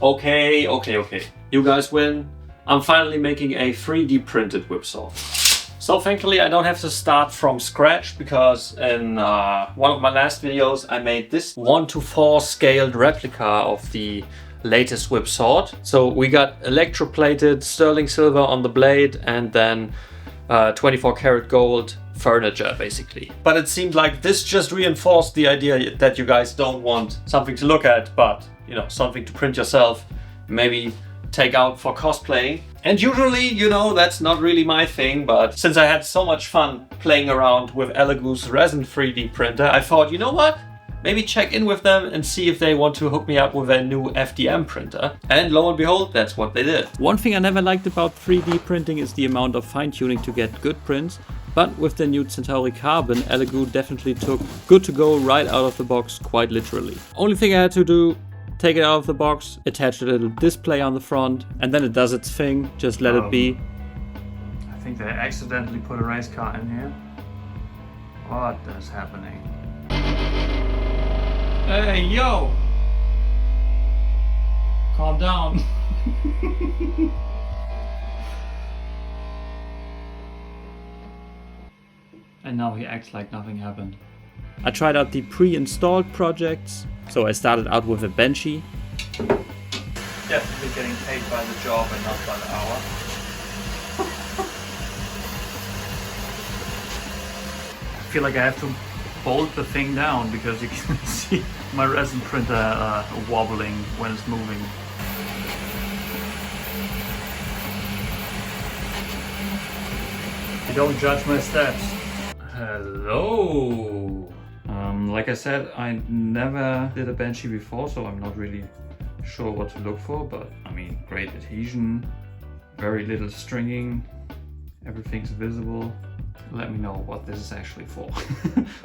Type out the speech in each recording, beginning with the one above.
Okay. You guys win. I'm finally making a 3D printed whipsaw. So thankfully I don't have to start from scratch, because in one of my last videos I made this 1:4 scaled replica of the latest whipsaw. So we got electroplated sterling silver on the blade and then 24 karat gold furniture basically. But it seemed like this just reinforced the idea that you guys don't want something to look at, but you know, something to print yourself, maybe take out for cosplaying. And usually, you know, that's not really my thing, but since I had so much fun playing around with Elegoo's resin 3D printer, I thought, you know what? Maybe check in with them and see if they want to hook me up with a new FDM printer. And lo and behold, that's what they did. One thing I never liked about 3D printing is the amount of fine-tuning to get good prints, but with the new Centauri Carbon, Elegoo definitely took good to go right out of the box, quite literally. Only thing I had to do, take it out of the box, attach a little display on the front, and then it does its thing, just let it be. I think they accidentally put a race car in here. What is happening? Hey, yo! Calm down. And now he acts like nothing happened. I tried out the pre-installed projects, so I started out with a Benchy. Definitely getting paid by the job and not by the hour. I feel like I have to bolt the thing down because you can see my resin printer wobbling when it's moving. You don't judge my steps. Hello! Like I said, I never did a Benchy before, so I'm not really sure what to look for, but I mean, great adhesion, very little stringing, everything's visible. Let me know what this is actually for.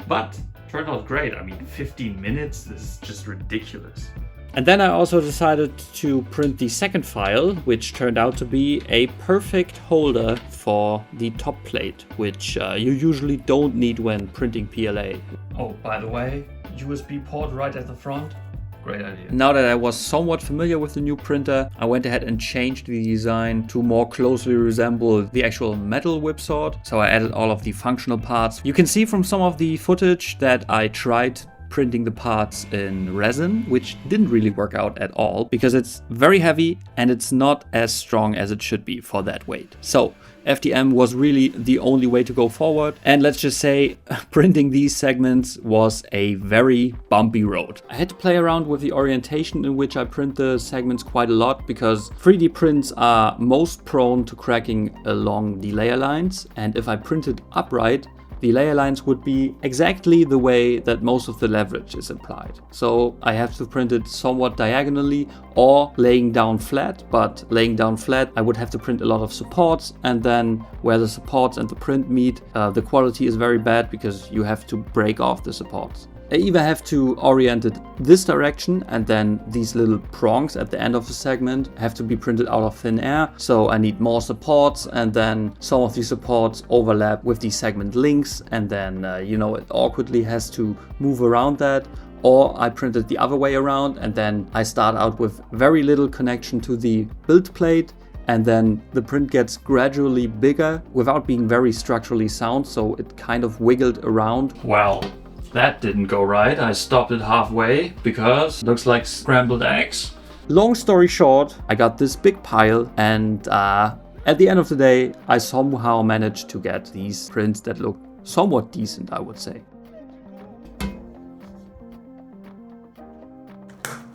But turned out great. I mean, 15 minutes, this is just ridiculous. And then I also decided to print the second file, which turned out to be a perfect holder for the top plate, which you usually don't need when printing PLA. Oh, by the way, USB port right at the front. Great idea. Now that I was somewhat familiar with the new printer, I went ahead and changed the design to more closely resemble the actual metal whipsaw. So I added all of the functional parts. You can see from some of the footage that I tried printing the parts in resin, which didn't really work out at all because it's very heavy and it's not as strong as it should be for that weight. So FDM was really the only way to go forward, and let's just say printing these segments was a very bumpy road. I had to play around with the orientation in which I print the segments quite a lot because 3D prints are most prone to cracking along the layer lines, and if I printed upright, the layer lines would be exactly the way that most of the leverage is applied. So I have to print it somewhat diagonally or laying down flat, but laying down flat I would have to print a lot of supports, and then where the supports and the print meet, the quality is very bad because you have to break off the supports. I either have to orient it this direction, and then these little prongs at the end of the segment have to be printed out of thin air, so I need more supports, and then some of these supports overlap with the segment links, and then you know, it awkwardly has to move around that. Or I print it the other way around, and then I start out with very little connection to the build plate, and then the print gets gradually bigger without being very structurally sound, so it kind of wiggled around. Well, that didn't go right. I stopped it halfway because it looks like scrambled eggs. Long story short, I got this big pile, and at the end of the day, I somehow managed to get these prints that look somewhat decent, I would say.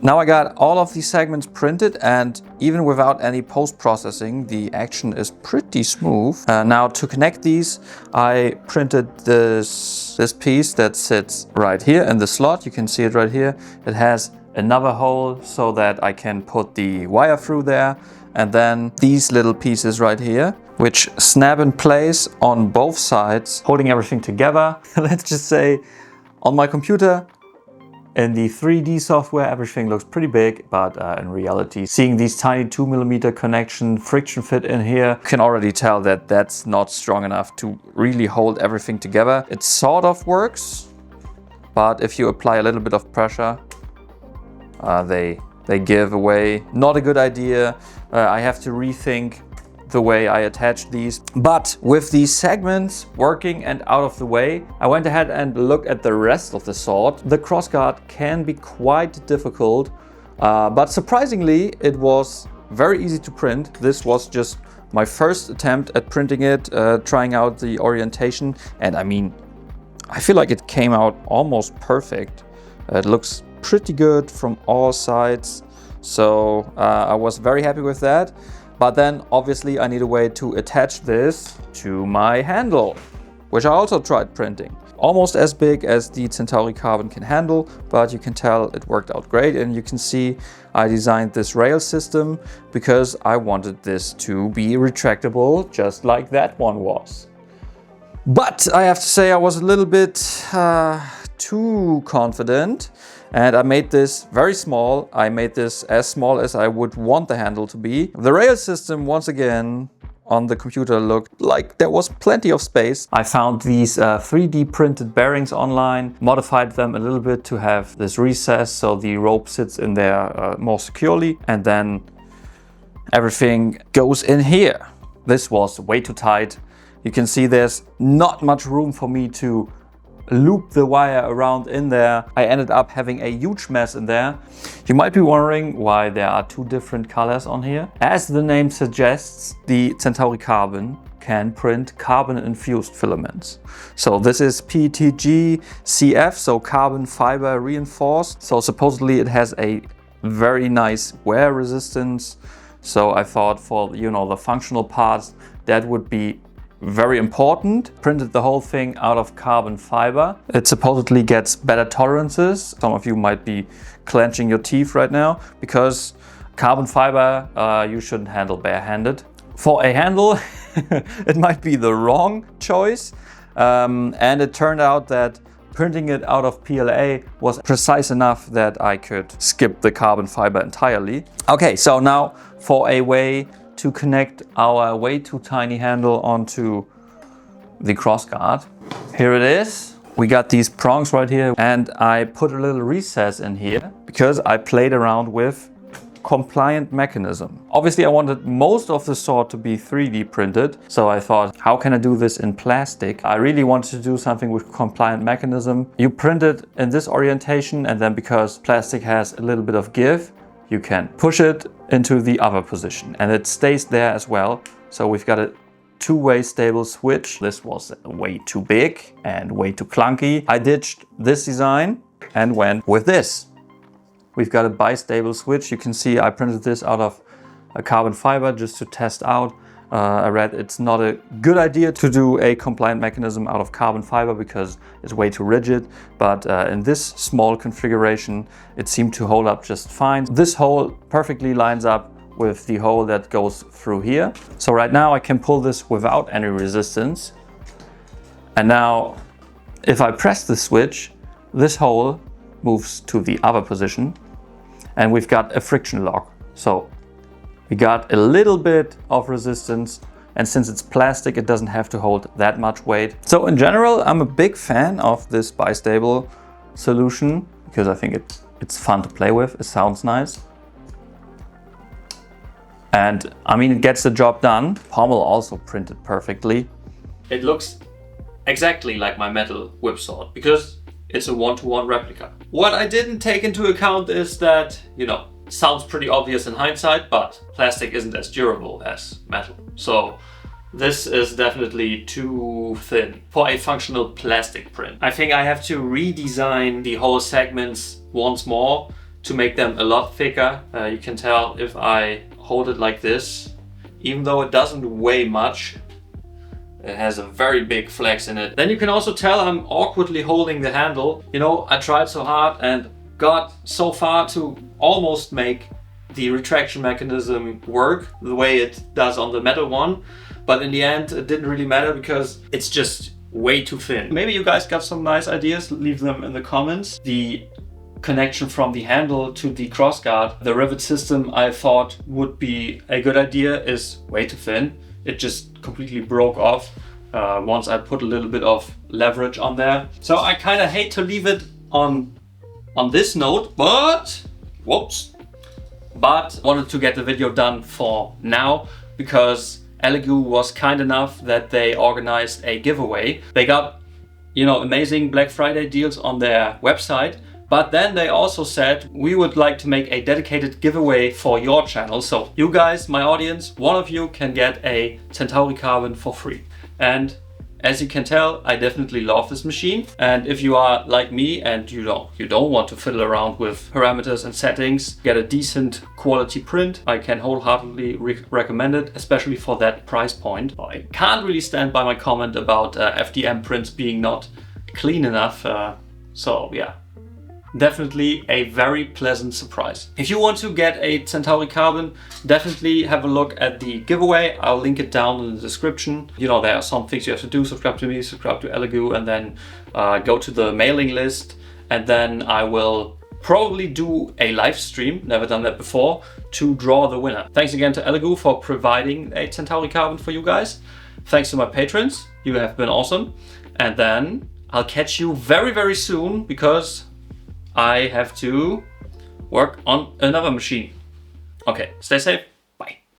Now I got all of these segments printed, and even without any post-processing, the action is pretty smooth. Now to connect these, I printed this piece that sits right here in the slot. You can see it right here. It has another hole so that I can put the wire through there. And then these little pieces right here, which snap in place on both sides, holding everything together. Let's just say on my computer, in the 3D software, everything looks pretty big, but in reality, seeing these tiny 2mm connection friction fit in here, you can already tell that that's not strong enough to really hold everything together. It sort of works, but if you apply a little bit of pressure, they they give away. Not a good idea. I have to rethink the way I attach these. But with these segments working and out of the way, I went ahead and looked at the rest of the sword. The crossguard can be quite difficult, but surprisingly, it was very easy to print. This was just my first attempt at printing it, trying out the orientation, and I mean, I feel like it came out almost perfect. It looks pretty good from all sides, so I was very happy with that. But then obviously I need a way to attach this to my handle, which I also tried printing. Almost as big as the Centauri Carbon can handle, but you can tell it worked out great. And you can see I designed this rail system because I wanted this to be retractable, just like that one was. But I have to say I was a little bit too confident, and I made this very small. I made this as small as I would want the handle to be. The rail system, once again, on the computer looked like there was plenty of space. I found these 3D printed bearings online, modified them a little bit to have this recess so the rope sits in there more securely, and then everything goes in here. This was way too tight. You can see there's not much room for me to loop the wire around in there. I ended up having a huge mess in there. You might be wondering why there are two different colors on here. As the name suggests, the Centauri Carbon can print carbon infused filaments. So this is PETG CF, so carbon fiber reinforced. So supposedly it has a very nice wear resistance. So I thought for, you know, the functional parts, that would be very important. Printed the whole thing out of carbon fiber. It supposedly gets better tolerances. Some of you might be clenching your teeth right now because carbon fiber you shouldn't handle barehanded. For a handle, it might be the wrong choice. And it turned out that printing it out of PLA was precise enough that I could skip the carbon fiber entirely. Okay, so now for a way to connect our way too tiny handle onto the crossguard. Here it is. We got these prongs right here, and I put a little recess in here because I played around with compliant mechanism. Obviously I wanted most of the sword to be 3D printed, so I thought, how can I do this in plastic? I really wanted to do something with compliant mechanism. You print it in this orientation, and then because plastic has a little bit of give, you can push it into the other position and it stays there as well. So we've got a two-way stable switch. This was way too big and way too clunky. I ditched this design and went with this. We've got a bistable switch. You can see I printed this out of a carbon fiber just to test out. I read it's not a good idea to do a compliant mechanism out of carbon fiber because it's way too rigid, but in this small configuration it seemed to hold up just fine. This hole perfectly lines up with the hole that goes through here. So right now I can pull this without any resistance, and now if I press the switch, this hole moves to the other position and we've got a friction lock. So we got a little bit of resistance, and since it's plastic, it doesn't have to hold that much weight. So in general, I'm a big fan of this bistable solution because I think it's fun to play with. It sounds nice. And I mean, it gets the job done. Pommel also printed perfectly. It looks exactly like my metal whip sword because it's a one-to-one replica. What I didn't take into account is that, you know, sounds pretty obvious in hindsight, but plastic isn't as durable as metal. So this is definitely too thin for a functional plastic print. I think I have to redesign the whole segments once more to make them a lot thicker. You can tell if I hold it like this, even though it doesn't weigh much, it has a very big flex in it. Then you can also tell I'm awkwardly holding the handle. You know, I tried so hard and got so far to almost make the retraction mechanism work the way it does on the metal one, but in the end it didn't really matter because it's just way too thin. Maybe you guys got some nice ideas, leave them in the comments. The connection from the handle to the crossguard, the rivet system I thought would be a good idea is way too thin. It just completely broke off once I put a little bit of leverage on there. So I kind of hate to leave it on this note, but whoops, but wanted to get the video done for now because Elegoo was kind enough that they organized a giveaway. They got, you know, amazing Black Friday deals on their website, but then they also said, we would like to make a dedicated giveaway for your channel. So you guys, my audience, one of you can get a Centauri Carbon for free. And as you can tell, I definitely love this machine. And if you are like me and you don't want to fiddle around with parameters and settings, get a decent quality print, I can wholeheartedly recommend it, especially for that price point. I can't really stand by my comment about FDM prints being not clean enough. So yeah, definitely a very pleasant surprise. If you want to get a Centauri Carbon, definitely have a look at the giveaway. I'll link it down in the description. You know, there are some things you have to do. Subscribe to me, subscribe to Elegoo, and then go to the mailing list. And then I will probably do a live stream, never done that before, to draw the winner. Thanks again to Elegoo for providing a Centauri Carbon for you guys. Thanks to my patrons, you have been awesome. And then I'll catch you very, very soon because I have to work on another machine. Okay, stay safe.